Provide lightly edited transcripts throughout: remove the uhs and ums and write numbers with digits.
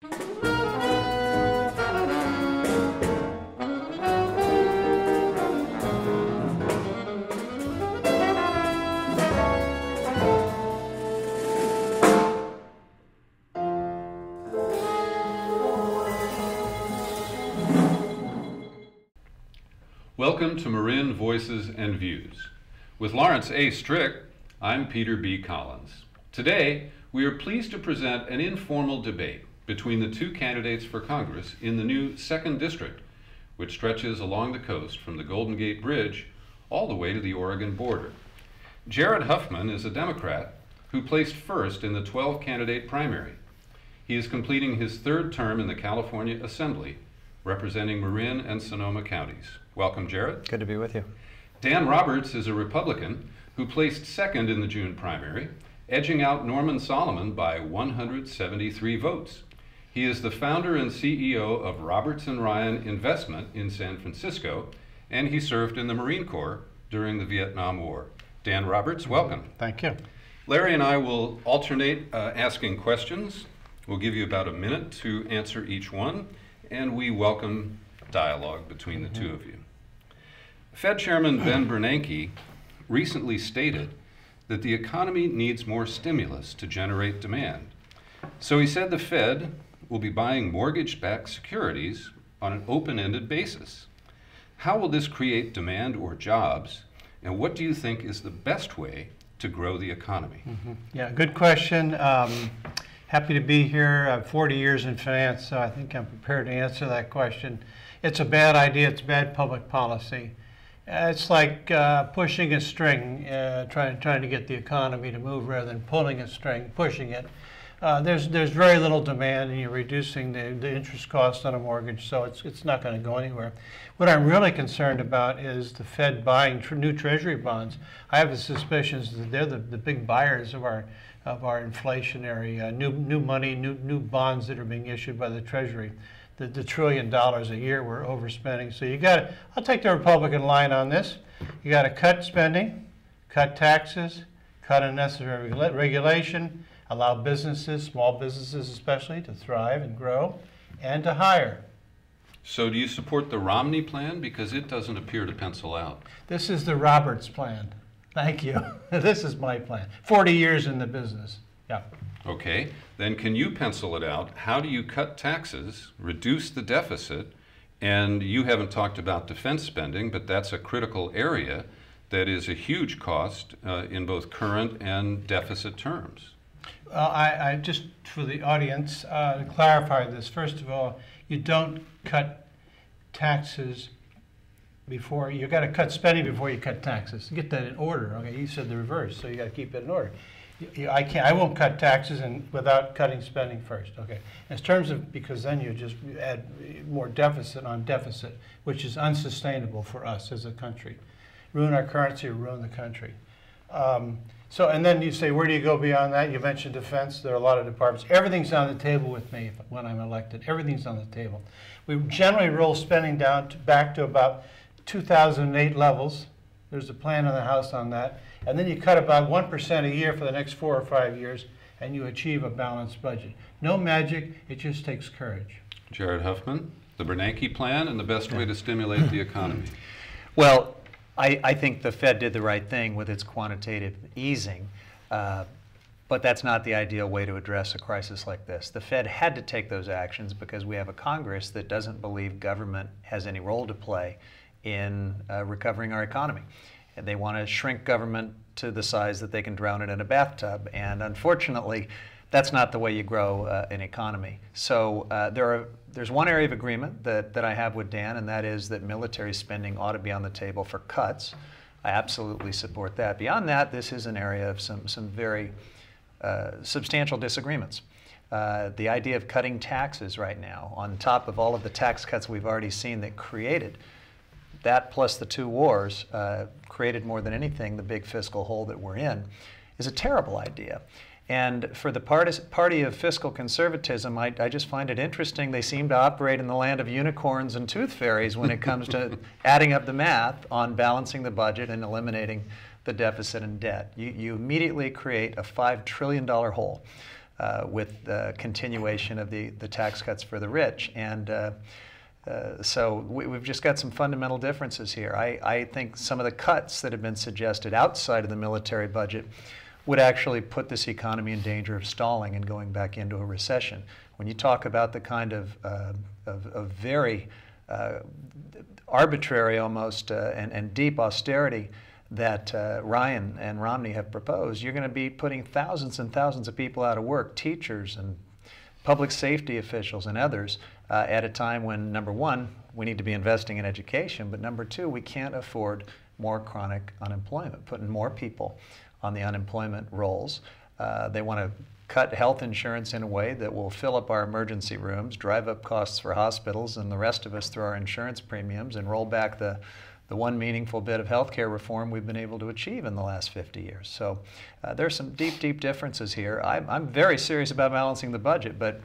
Welcome to Marin Voices and Views. With Lawrence A. Strick, I'm Peter B. Collins. Today, we are pleased to present an informal debate between the two candidates for Congress in the new 2nd District, which stretches along the coast from the Golden Gate Bridge all the way to the Oregon border. Jared Huffman is a Democrat who placed first in the 12-candidate primary. He is completing his 3rd term in the California Assembly, representing Marin and Sonoma counties. Welcome, Jared. Good to be with you. Dan Roberts is a Republican who placed 2nd in the June primary, edging out Norman Solomon by 173 votes. He is the founder and CEO of Roberts & Ryan Investment in San Francisco, and he served in the Marine Corps during the Vietnam War. Dan Roberts, welcome. Thank you. Larry and I will alternate asking questions. We'll give you about a minute to answer each one, and we welcome dialogue between the two of you. Fed Chairman Ben Bernanke recently stated that the economy needs more stimulus to generate demand. So he said the Fed will be buying mortgage-backed securities on an open-ended basis. How will this create demand or jobs, and what do you think is the best way to grow the economy? Yeah, good question. Happy to be here. I have 40 years in finance, so I think I'm prepared to answer that question. It's a bad idea. It's bad public policy. It's like pushing a string, trying to get the economy to move rather than pulling a string, pushing it. There's very little demand, and you're reducing the interest cost on a mortgage, so it's not going to go anywhere. What I'm really concerned about is the Fed buying new Treasury bonds. I have the suspicions that they're the big buyers of our inflationary new money, new bonds that are being issued by the Treasury. The $1 trillion a year we're overspending. So I'll take the Republican line on this. You got to cut spending, cut taxes, cut unnecessary regulation, allow businesses, small businesses especially, to thrive and grow, and to hire. So do you support the Romney plan? Because it doesn't appear to pencil out. This is the Roberts plan. Thank you. This is my plan. 40 years in the business. Yeah. Okay, then can you pencil it out? How do you cut taxes, reduce the deficit, and you haven't talked about defense spending, but that's a critical area that is a huge cost in both current and deficit terms. I just, for the audience, to clarify this, first of all, you don't cut taxes before, you got to cut spending before you cut taxes. Get that in order. Okay, you said the reverse, so you got to keep it in order. I won't cut taxes without cutting spending first. Okay. In terms of, because then you just add more deficit on deficit, which is unsustainable for us as a country. Ruin our currency or ruin the country. And then you say, where do you go beyond that? You mentioned defense. There are a lot of departments. Everything's on the table with me when I'm elected. Everything's on the table. We generally roll spending down back to about 2008 levels. There's a plan in the House on that. And then you cut about 1% a year for the next 4 or 5 years, and you achieve a balanced budget. No magic, it just takes courage. Jared Huffman, the Bernanke plan and the best way to stimulate the economy. Well, I think the Fed did the right thing with its quantitative easing, but that's not the ideal way to address a crisis like this. The Fed had to take those actions because we have a Congress that doesn't believe government has any role to play in recovering our economy. And they want to shrink government to the size that they can drown it in a bathtub. And unfortunately, that's not the way you grow an economy. So there's one area of agreement that I have with Dan, and that is that military spending ought to be on the table for cuts. I absolutely support that. Beyond that, this is an area of some very substantial disagreements. The idea of cutting taxes right now, on top of all of the tax cuts we've already seen that created that plus the 2 wars created more than anything the big fiscal hole that we're in, is a terrible idea. And for the party of fiscal conservatism, I just find it interesting. They seem to operate in the land of unicorns and tooth fairies when it comes to adding up the math on balancing the budget and eliminating the deficit and debt. You immediately create a $5 trillion hole. with the continuation of the tax cuts for the rich. And so we've just got some fundamental differences here. I think some of the cuts that have been suggested outside of the military budget would actually put this economy in danger of stalling and going back into a recession. When you talk about the kind of very arbitrary almost and deep austerity that Ryan and Romney have proposed, you're going to be putting thousands and thousands of people out of work, teachers and public safety officials and others, at a time when, number one, we need to be investing in education, but number two, we can't afford more chronic unemployment, putting more people on the unemployment rolls. They want to cut health insurance in a way that will fill up our emergency rooms, drive up costs for hospitals and the rest of us through our insurance premiums, and roll back the one meaningful bit of healthcare reform we've been able to achieve in the last 50 years. So there's some deep, deep differences here. I'm very serious about balancing the budget, but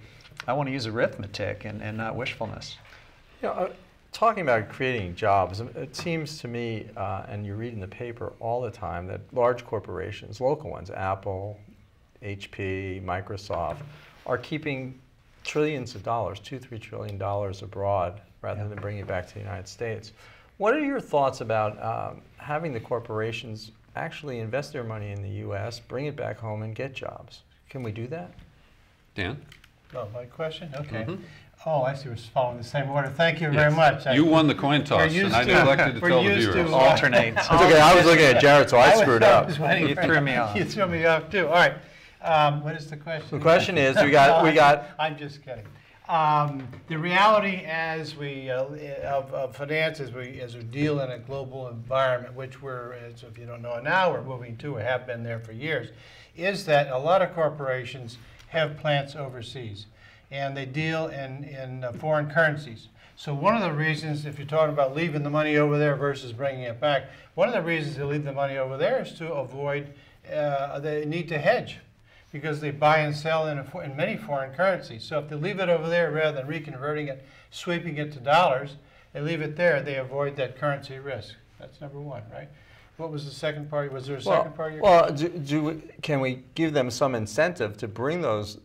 I want to use arithmetic and not wishfulness. You know, talking about creating jobs, it seems to me, and you read in the paper all the time, that large corporations, local ones, Apple, HP, Microsoft, are keeping trillions of dollars, $2–3 trillion abroad rather than bringing it back to the United States. What are your thoughts about having the corporations actually invest their money in the U.S., bring it back home, and get jobs? Can we do that? Dan? Oh, my question? Okay. Mm-hmm. Oh, I see. We're following the same order. Thank you very much. You won the coin toss, and I neglected to tell the viewers. Alternate. It's okay. I was looking at Jared, so I screwed up. You threw me off. You threw me off too. All right. What is the question? The question is, we got. I'm just kidding. The reality as we of finance as we deal in a global environment, which we're, as if you don't know now, we're moving to or have been there for years, is that a lot of corporations have plants overseas, and they deal in foreign currencies. So one of the reasons, if you're talking about leaving the money over there versus bringing it back, one of the reasons they leave the money over there is to avoid the need to hedge, because they buy and sell in many foreign currencies. So if they leave it over there rather than reconverting it, sweeping it to dollars, they leave it there, they avoid that currency risk. That's number one, right? What was the second part? Was there a second part of your question? Can we give them some incentive to bring those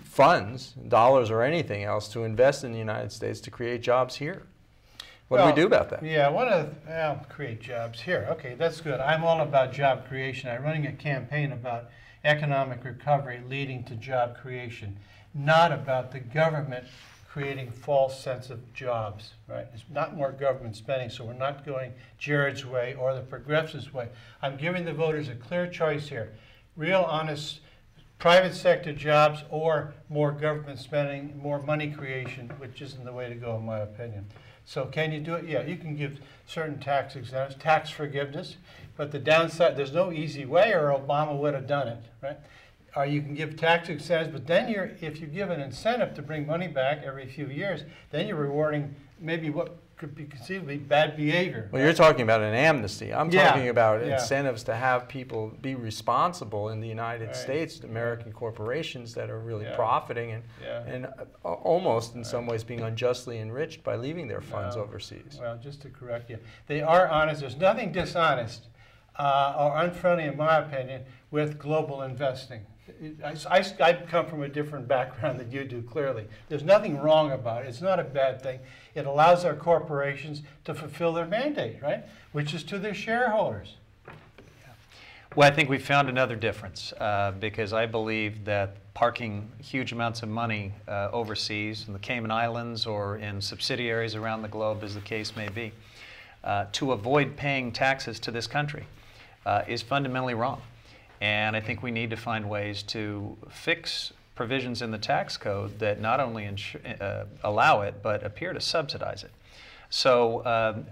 funds, dollars or anything else, to invest in the United States to create jobs here? What do we do about that? Yeah, create jobs here. Okay, that's good. I'm all about job creation. I'm running a campaign about economic recovery leading to job creation, not about the government creating false sense of jobs, right? It's not more government spending, so we're not going Jared's way or the progressives' way. I'm giving the voters a clear choice here. Real, honest, private sector jobs or more government spending, more money creation, which isn't the way to go in my opinion. So can you do it? Yeah, you can give certain tax exemptions, tax forgiveness, but the downside, there's no easy way, or Obama would have done it, right? Or you can give tax exemptions, but then if you give an incentive to bring money back every few years, then you're rewarding maybe what could be conceivably bad behavior. Well, you're talking about an amnesty. I'm talking about incentives to have people be responsible in the United States, American corporations that are really profiting and almost in some ways being unjustly enriched by leaving their funds overseas. Well, just to correct you, they are honest. There's nothing dishonest or unfriendly, in my opinion, with global investing. I come from a different background than you do, clearly. There's nothing wrong about it. It's not a bad thing. It allows our corporations to fulfill their mandate, right? Which is to their shareholders. Well, I think we found another difference because I believe that parking huge amounts of money overseas in the Cayman Islands or in subsidiaries around the globe, as the case may be, to avoid paying taxes to this country is fundamentally wrong. And I think we need to find ways to fix provisions in the tax code that not only allow it, but appear to subsidize it. So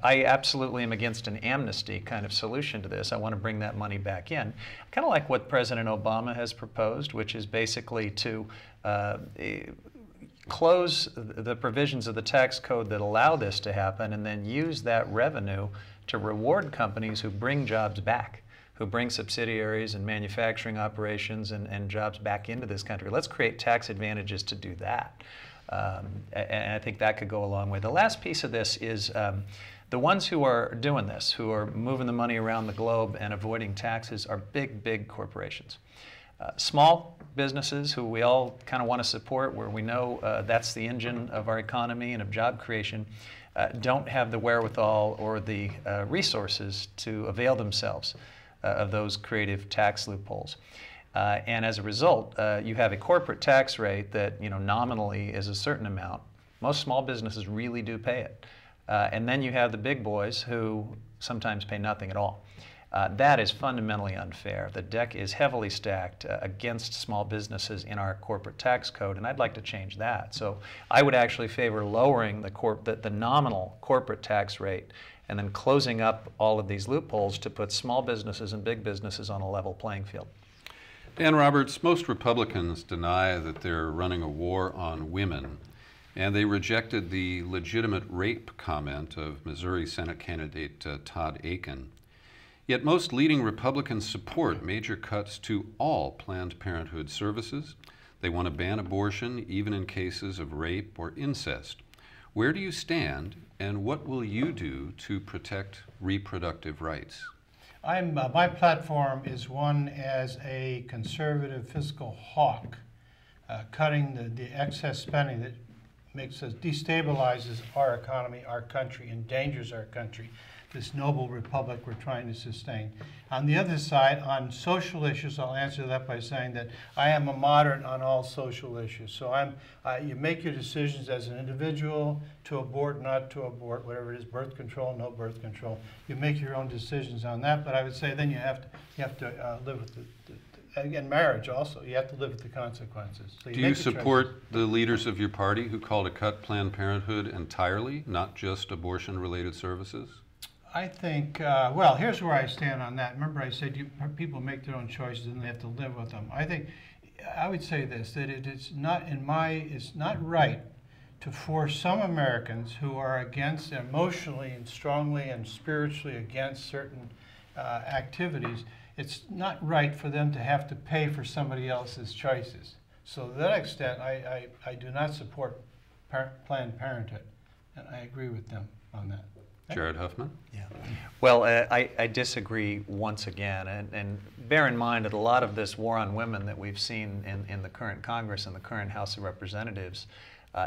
I absolutely am against an amnesty kind of solution to this. I want to bring that money back in. Kind of like what President Obama has proposed, which is basically to close the provisions of the tax code that allow this to happen and then use that revenue to reward companies who bring jobs back, who bring subsidiaries and manufacturing operations and jobs back into this country. Let's create tax advantages to do that. And I think that could go a long way. The last piece of this is the ones who are doing this, who are moving the money around the globe and avoiding taxes, are big, big corporations. Small businesses who we all kind of want to support, where we know that's the engine of our economy and of job creation, don't have the wherewithal or the resources to avail themselves of those creative tax loopholes. And as a result, you have a corporate tax rate that nominally is a certain amount. Most small businesses really do pay it. And then you have the big boys who sometimes pay nothing at all. That is fundamentally unfair. The deck is heavily stacked against small businesses in our corporate tax code, and I'd like to change that. So I would actually favor lowering the nominal corporate tax rate and then closing up all of these loopholes to put small businesses and big businesses on a level playing field. Dan Roberts, most Republicans deny that they're running a war on women, and they rejected the legitimate rape comment of Missouri Senate candidate Todd Akin. Yet most leading Republicans support major cuts to all Planned Parenthood services. They want to ban abortion even in cases of rape or incest. Where do you stand, and what will you do to protect reproductive rights? My platform is one as a conservative fiscal hawk, cutting the excess spending that makes us destabilizes our economy, our country, endangers our country, this noble republic we're trying to sustain. On the other side, on social issues, I'll answer that by saying that I am a moderate on all social issues. So you make your decisions as an individual to abort, not to abort, whatever it is, birth control, no birth control. You make your own decisions on that, but I would say then you have to live with again, marriage also, you have to live with the consequences. So do you support the leaders of your party who call to cut Planned Parenthood entirely, not just abortion-related services? I think, well, here's where I stand on that. Remember I said people make their own choices and they have to live with them. I would say this, that it's not right to force some Americans who are against, emotionally and strongly and spiritually against certain activities, it's not right for them to have to pay for somebody else's choices. So to that extent, I do not support Planned Parenthood, and I agree with them on that. Jared Huffman? Yeah. Well, I disagree once again, and bear in mind that a lot of this war on women that we've seen in the current Congress and the current House of Representatives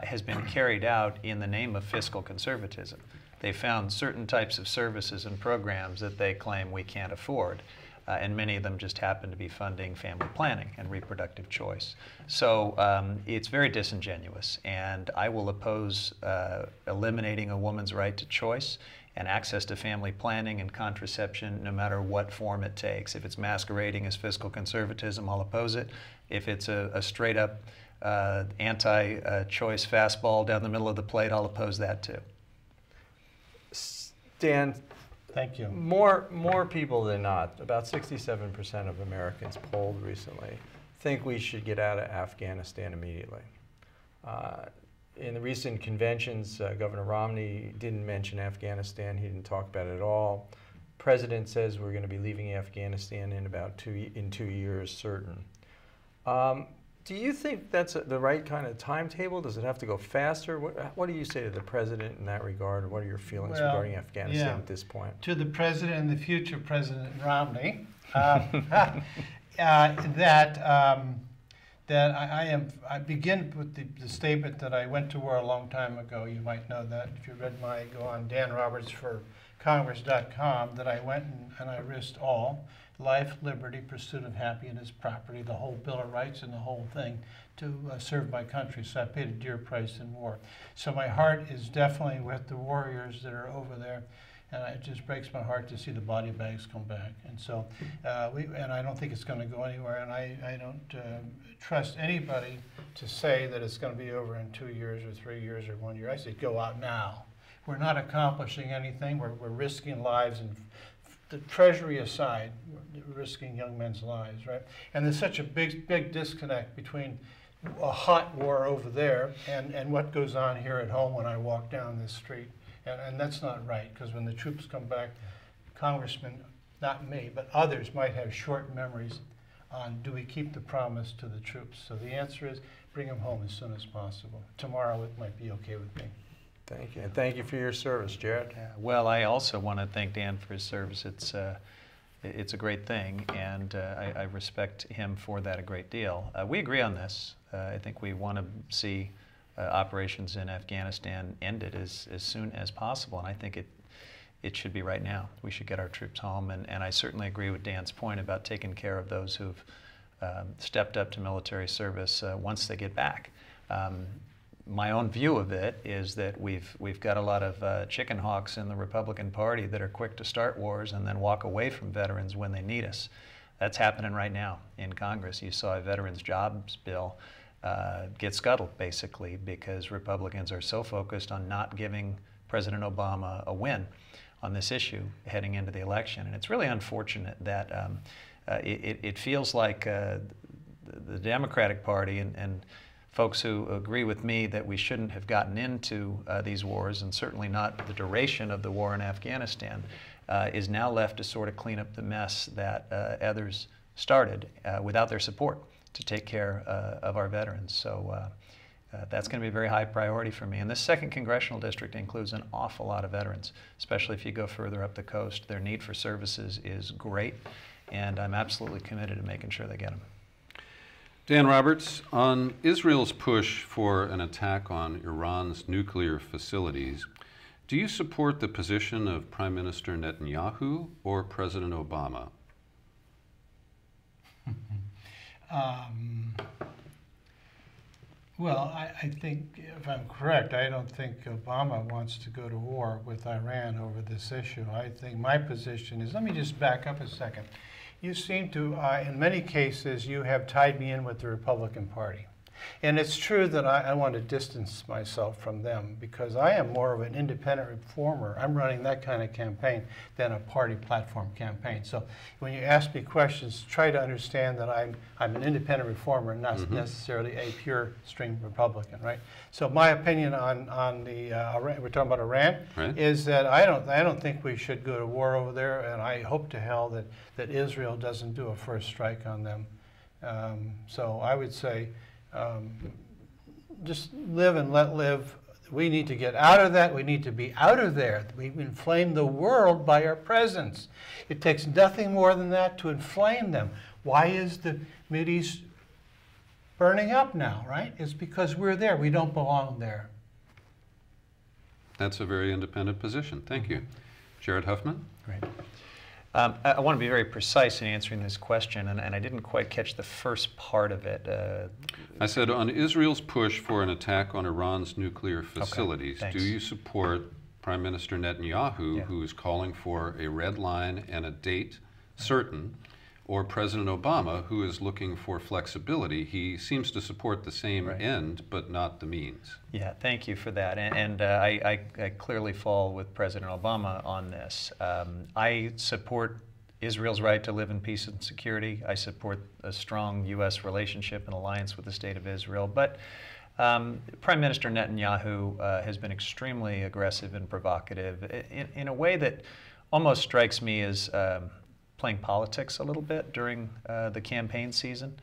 has been carried out in the name of fiscal conservatism. They found certain types of services and programs that they claim we can't afford. And many of them just happen to be funding family planning and reproductive choice. So it's very disingenuous, and I will oppose eliminating a woman's right to choice and access to family planning and contraception no matter what form it takes. If it's masquerading as fiscal conservatism, I'll oppose it. If it's a straight up anti-choice fastball down the middle of the plate, I'll oppose that too. Dan, thank you. More people than not, about 67% of Americans polled recently, think we should get out of Afghanistan immediately. In the recent conventions, Governor Romney didn't mention Afghanistan. He didn't talk about it at all. President says we're going to be leaving Afghanistan in 2 years, certain. Do you think that's the right kind of timetable? Does it have to go faster? What do you say to the president in that regard? What are your feelings regarding Afghanistan at this point? To the president and the future President Romney, I begin with the statement that I went to war a long time ago. You might know that if you read go on danrobertsforcongress.com, that I went and I risked all. Life, liberty, pursuit of happiness, property, the whole Bill of Rights and the whole thing to serve my country. So I paid a dear price in war. So my heart is definitely with the warriors that are over there. And it just breaks my heart to see the body bags come back. And so, and I don't think it's going to go anywhere. And I don't trust anybody to say that it's going to be over in 2 years or 3 years or 1 year. I say go out now. We're not accomplishing anything. We're risking lives, and the Treasury aside, we're risking young men's lives, right? And there's such a big disconnect between a hot war over there and what goes on here at home when I walk down this street. And that's not right, because when the troops come back, congressmen, not me, but others might have short memories on do we keep the promise to the troops. So the answer is bring them home as soon as possible. Tomorrow it might be okay with me. Thank you. And thank you for your service, Jared. Well, I also want to thank Dan for his service. It's it's a great thing, and I respect him for that a great deal. We agree on this. I think we want to see operations in Afghanistan ended as soon as possible, and I think it should be right now. We should get our troops home, and I certainly agree with Dan's point about taking care of those who've stepped up to military service once they get back. My own view of it is that we've got a lot of chicken hawks in the Republican Party that are quick to start wars and then walk away from veterans when they need us. That's happening right now in Congress. You saw a veterans jobs bill get scuttled, basically, because Republicans are so focused on not giving President Obama a win on this issue heading into the election. And it's really unfortunate that it feels like the Democratic Party and folks who agree with me that we shouldn't have gotten into these wars, and certainly not the duration of the war in Afghanistan, is now left to sort of clean up the mess that others started without their support to take care of our veterans. So that's going to be a very high priority for me. And this 2nd Congressional District includes an awful lot of veterans, especially if you go further up the coast. Their need for services is great, and I'm absolutely committed to making sure they get them. Dan Roberts, on Israel's push for an attack on Iran's nuclear facilities, do you support the position of Prime Minister Netanyahu or President Obama? Well, I think, if I'm correct, I don't think Obama wants to go to war with Iran over this issue. I think my position is, let me just back up a second. You seem to, in many cases, you have tied me in with the Republican Party. And it's true that I want to distance myself from them because I am more of an independent reformer. I'm running that kind of campaign than a party platform campaign. So when you ask me questions, try to understand that I'm an independent reformer, not necessarily a pure stream Republican, right? So my opinion on the we're talking about Iran, right, is that I don't think we should go to war over there, and I hope to hell that Israel doesn't do a first strike on them. So I would say, just live and let live. We need to get out of that. We need to be out of there. We've inflamed the world by our presence. It takes nothing more than that to inflame them. Why is the Mideast burning up now, right? It's because we're there. We don't belong there. That's a very independent position. Thank you. Jared Huffman? Great. I want to be very precise in answering this question, and I didn't quite catch the first part of it. I said, on Israel's push for an attack on Iran's nuclear facilities, do you support Prime Minister Netanyahu, who is calling for a red line and a date certain, or President Obama, who is looking for flexibility? He seems to support the same end, but not the means. Yeah, thank you for that. And I clearly fall with President Obama on this. I support Israel's right to live in peace and security. I support a strong U.S. relationship and alliance with the State of Israel. But Prime Minister Netanyahu has been extremely aggressive and provocative in a way that almost strikes me as playing politics a little bit during the campaign season.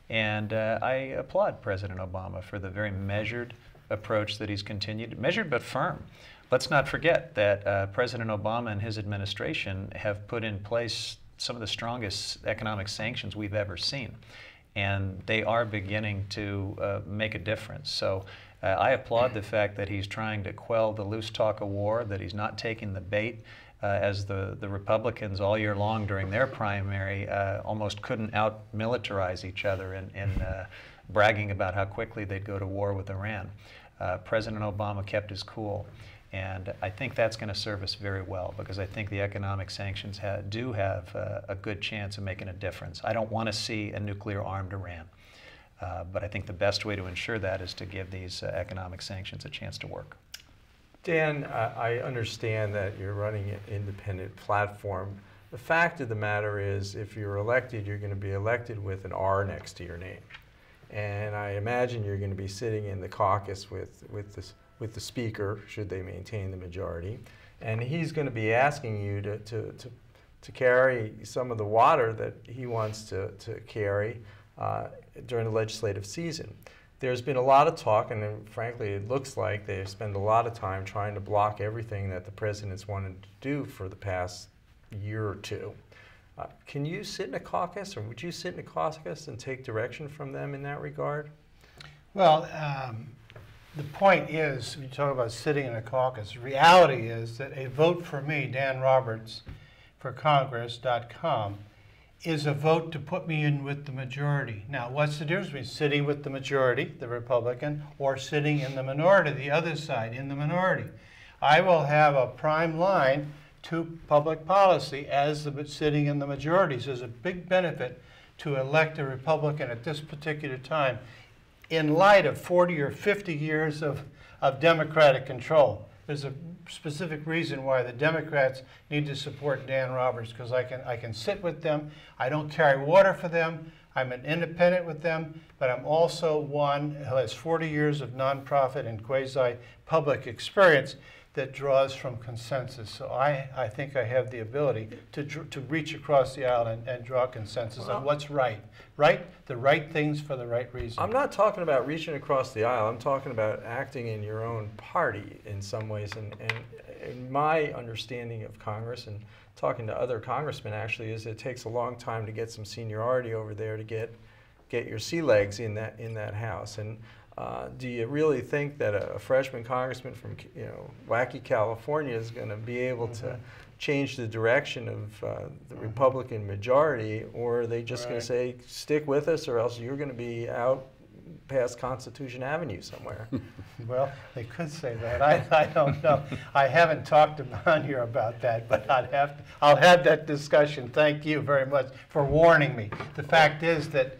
And I applaud President Obama for the very measured approach that he's continued, measured but firm. Let's not forget that President Obama and his administration have put in place some of the strongest economic sanctions we've ever seen. And they are beginning to make a difference. So I applaud the fact that he's trying to quell the loose talk of war, that he's not taking the bait as the Republicans all year long during their primary almost couldn't out-militarize each other in bragging about how quickly they'd go to war with Iran. President Obama kept his cool, and I think that's going to serve us very well, because I think the economic sanctions do have a good chance of making a difference. I don't want to see a nuclear-armed Iran, but I think the best way to ensure that is to give these economic sanctions a chance to work. Dan, I understand that you're running an independent platform. The fact of the matter is, if you're elected, you're going to be elected with an R next to your name. And I imagine you're going to be sitting in the caucus with the speaker, should they maintain the majority. And he's going to be asking you to carry some of the water that he wants to carry during the legislative season. There's been a lot of talk, and frankly, it looks like they've spent a lot of time trying to block everything that the president's wanted to do for the past year or two. Can you sit in a caucus, or would you sit in a caucus and take direction from them in that regard? Well, the point is, when you talk about sitting in a caucus, reality is that a vote for me, Dan Roberts, for Congress.com, is a vote to put me in with the majority. Now, what's the difference between sitting with the majority, the Republican, or sitting in the minority, the other side, in the minority? I will have a prime line to public policy as sitting in the majority. So there's a big benefit to elect a Republican at this particular time in light of 40 or 50 years of Democratic control. There's a specific reason why the Democrats need to support Dan Roberts, because I can sit with them. I don't carry water for them. I'm an independent with them, but I'm also one who has 40 years of nonprofit and quasi-public experience that draws from consensus. So I think I have the ability to reach across the aisle and draw consensus on what's right. The right things for the right reason. I'm not talking about reaching across the aisle. I'm talking about acting in your own party in some ways. And in my understanding of Congress and talking to other congressmen actually is it takes a long time to get some seniority over there to get your sea legs in that house. And do you really think that a freshman congressman from wacky California is going to be able to change the direction of the Republican majority, or are they just going to say, stick with us or else you're going to be out past Constitution Avenue somewhere? Well, they could say that. I don't know. I haven't talked to Bonnier about that, but I'll have that discussion. Thank you very much for warning me. The fact is that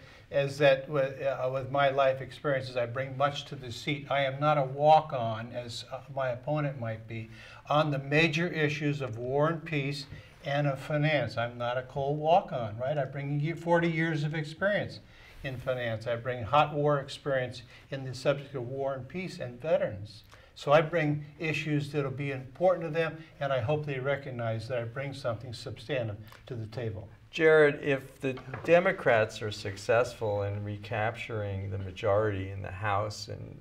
with my life experiences, I bring much to the seat. I am not a walk-on, as my opponent might be, on the major issues of war and peace and of finance. I'm not a cold walk-on, right? I bring 40 years of experience in finance. I bring hot war experience in the subject of war and peace and veterans. So I bring issues that will be important to them, and I hope they recognize that I bring something substantive to the table. Jared, if the Democrats are successful in recapturing the majority in the House and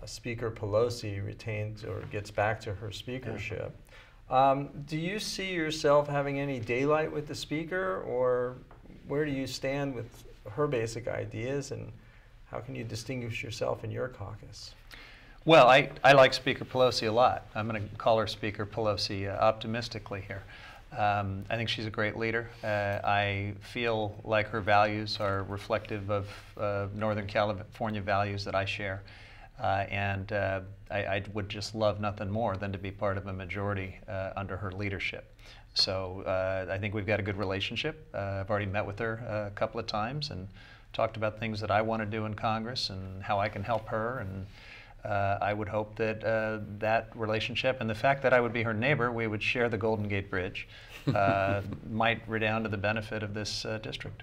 Speaker Pelosi retains or gets back to her speakership, do you see yourself having any daylight with the Speaker, or where do you stand with her basic ideas, and how can you distinguish yourself in your caucus? Well, I like Speaker Pelosi a lot. I'm going to call her Speaker Pelosi optimistically here. I think she's a great leader. I feel like her values are reflective of Northern California values that I share. And I would just love nothing more than to be part of a majority under her leadership. So I think we've got a good relationship. I've already met with her a couple of times and talked about things that I want to do in Congress and how I can help her. And I would hope that that relationship and the fact that I would be her neighbor, we would share the Golden Gate Bridge, might redound to the benefit of this district.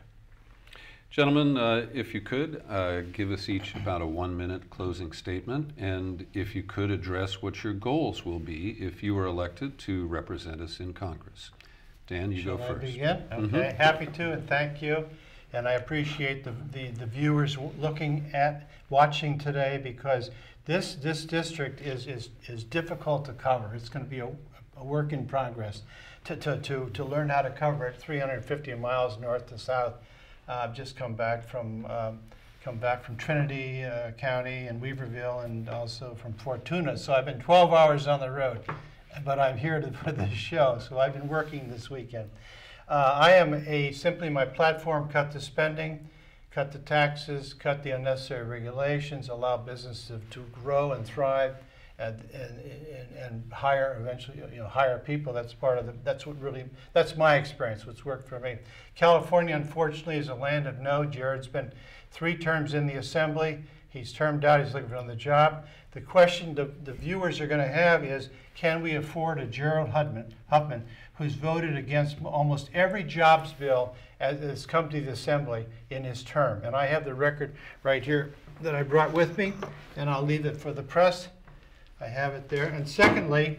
Gentlemen, if you could, give us each about a 1-minute closing statement, and if you could address what your goals will be if you are elected to represent us in Congress. Dan, you go first. Begin? Okay, happy to, and thank you. And I appreciate the viewers watching today, because this district is difficult to cover. It's going to be a work in progress to learn how to cover it 350 miles north to south. I've just come back from Trinity County and Weaverville, and also from Fortuna. So I've been 12 hours on the road, but I'm here for this show. So I've been working this weekend. I am simply my platform: cut the spending, cut the taxes, cut the unnecessary regulations, allow businesses to grow and thrive, and hire eventually, hire people. That's part of that's my experience. What's worked for me. California, unfortunately, is a land of no. Jared's been 3 terms in the Assembly. He's termed out. He's looking for another job. The question the viewers are going to have is, can we afford a Gerald Huffman, who's voted against almost every jobs bill as has come to the Assembly in his term? And I have the record right here that I brought with me, and I'll leave it for the press. I have it there. And secondly,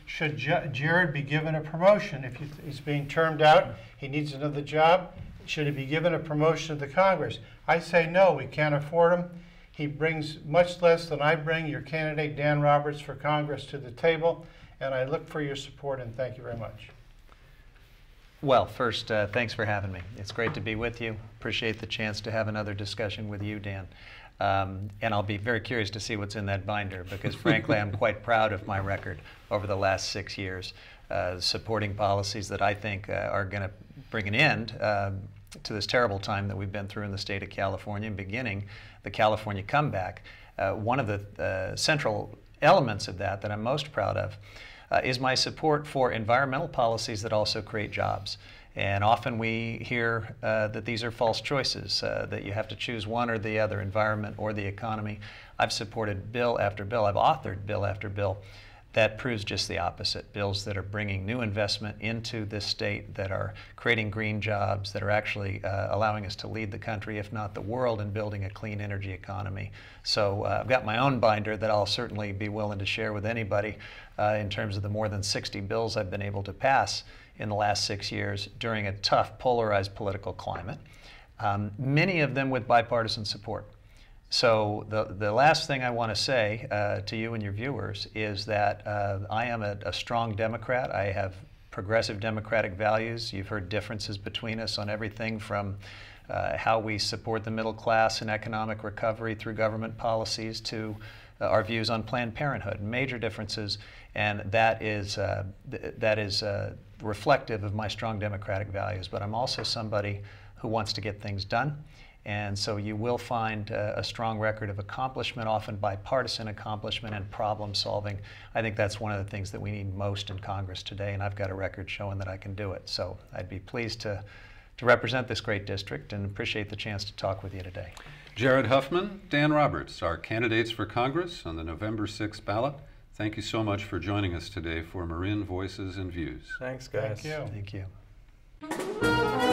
should Jared be given a promotion? If he's being termed out, he needs another job, should he be given a promotion to the Congress? I say no, we can't afford him. He brings much less than I bring, your candidate, Dan Roberts, for Congress, to the table, and I look for your support, and thank you very much. Well, first, thanks for having me. It's great to be with you. Appreciate the chance to have another discussion with you, Dan. And I'll be very curious to see what's in that binder because, frankly, I'm quite proud of my record over the last 6 years, supporting policies that I think are going to bring an end to this terrible time that we've been through in the state of California, and beginning the California comeback. One of the central elements of that I'm most proud of is my support for environmental policies that also create jobs. And often we hear that these are false choices, that you have to choose one or the other, environment or the economy. I've supported bill after bill. I've authored bill after bill that proves just the opposite. Bills that are bringing new investment into this state, that are creating green jobs, that are actually allowing us to lead the country, if not the world, in building a clean energy economy. So I've got my own binder that I'll certainly be willing to share with anybody in terms of the more than 60 bills I've been able to pass in the last 6 years during a tough, polarized political climate, many of them with bipartisan support. So the last thing I want to say to you and your viewers is that I am a strong Democrat. I have progressive democratic values. You've heard differences between us on everything from how we support the middle class and economic recovery through government policies to our views on Planned Parenthood. Major differences, and that is reflective of my strong democratic values. But I'm also somebody who wants to get things done. And so you will find a strong record of accomplishment, often bipartisan accomplishment and problem solving. I think that's one of the things that we need most in Congress today, and I've got a record showing that I can do it. So I'd be pleased to represent this great district and appreciate the chance to talk with you today. Jared Huffman, Dan Roberts, our candidates for Congress on the November 6th ballot. Thank you so much for joining us today for Marin Voices and Views. Thanks, guys. Thank you. Thank you.